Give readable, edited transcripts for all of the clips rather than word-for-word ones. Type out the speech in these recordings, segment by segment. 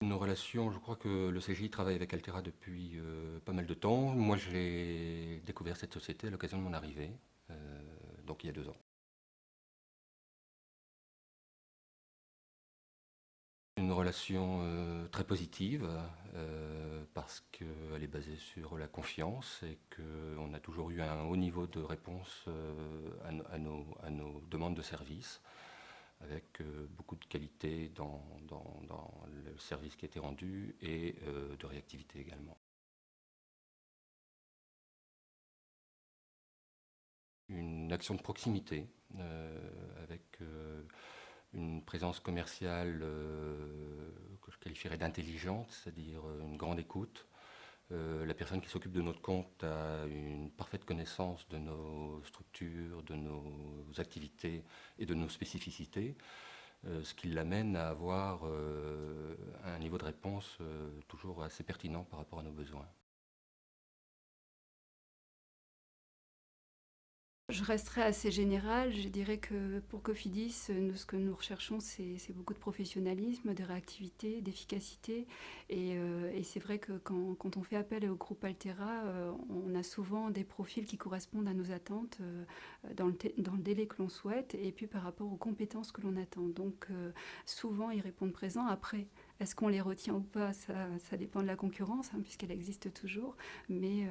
Nos relations, je crois que le CGI travaille avec Altera depuis pas mal de temps. Moi, j'ai découvert cette société à l'occasion de mon arrivée, donc il y a 2 ans. Une relation très positive parce qu'elle est basée sur la confiance et qu'on a toujours eu un haut niveau de réponse à nos demandes de service, avec beaucoup de qualité dans le service qui a été rendu et de réactivité également. Une action de proximité avec une présence commerciale que je qualifierais d'intelligente, c'est-à-dire une grande écoute. La personne qui s'occupe de notre compte a une parfaite connaissance de nos structures, de nos activités et de nos spécificités, ce qui l'amène à avoir un niveau de réponse toujours assez pertinent par rapport à nos besoins. Je resterai assez générale. Je dirais que pour Cofidis, ce que nous recherchons, c'est beaucoup de professionnalisme, de réactivité, d'efficacité. Et c'est vrai que quand on fait appel au groupe Altera, on a souvent des profils qui correspondent à nos attentes dans le délai que l'on souhaite et puis par rapport aux compétences que l'on attend. Donc souvent, ils répondent présents. Après, est-ce qu'on les retient ou pas, ça dépend de la concurrence, hein, puisqu'elle existe toujours. Mais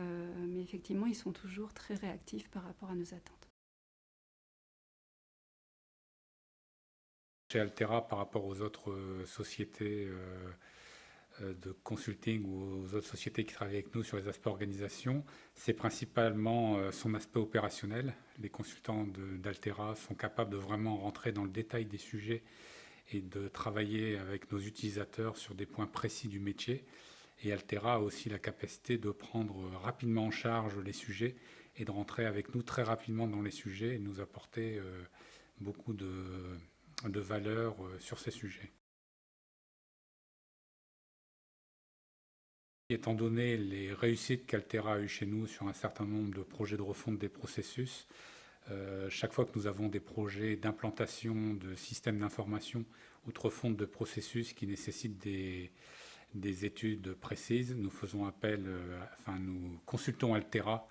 effectivement, ils sont toujours très réactifs par rapport à nos attentes. Chez Altera, par rapport aux autres sociétés de consulting ou aux autres sociétés qui travaillent avec nous sur les aspects organisation, c'est principalement son aspect opérationnel. Les consultants d'Altera sont capables de vraiment rentrer dans le détail des sujets et de travailler avec nos utilisateurs sur des points précis du métier. Et Altera a aussi la capacité de prendre rapidement en charge les sujets et de rentrer avec nous très rapidement dans les sujets et de nous apporter beaucoup de valeur sur ces sujets. Étant donné les réussites qu'Altera a eues chez nous sur un certain nombre de projets de refonte des processus, chaque fois que nous avons des projets d'implantation de systèmes d'information ou de refonte de processus qui nécessitent des études précises, nous faisons appel, nous consultons Altera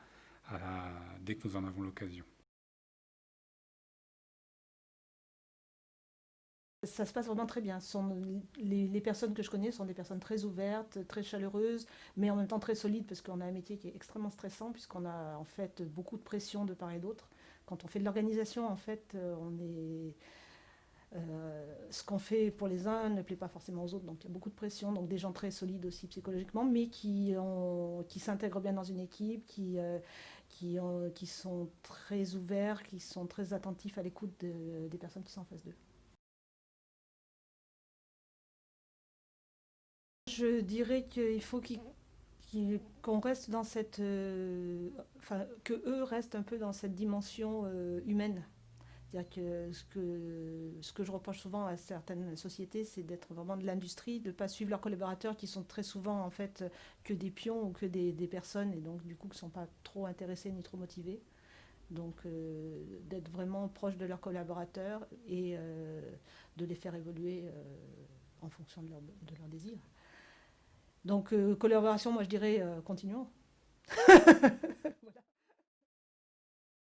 dès que nous en avons l'occasion. Ça se passe vraiment très bien. Les personnes que je connais sont des personnes très ouvertes, très chaleureuses, mais en même temps très solides parce qu'on a un métier qui est extrêmement stressant puisqu'on a en fait beaucoup de pression de part et d'autre. Quand on fait de l'organisation, en fait, ce qu'on fait pour les uns ne plaît pas forcément aux autres, donc il y a beaucoup de pression, donc des gens très solides aussi psychologiquement, mais qui s'intègrent bien dans une équipe, qui sont très ouverts, qui sont très attentifs à l'écoute des personnes qui sont en face d'eux. Je dirais qu'il faut qu'on reste dans cette, que eux restent un peu dans cette dimension humaine. C'est-à-dire que ce que je reproche souvent à certaines sociétés, c'est d'être vraiment de l'industrie, de ne pas suivre leurs collaborateurs qui sont très souvent en fait que des pions ou que des personnes et donc du coup qui ne sont pas trop intéressés ni trop motivés. Donc d'être vraiment proche de leurs collaborateurs et de les faire évoluer en fonction de leurs désirs. Donc collaboration, moi je dirais continuons. Voilà.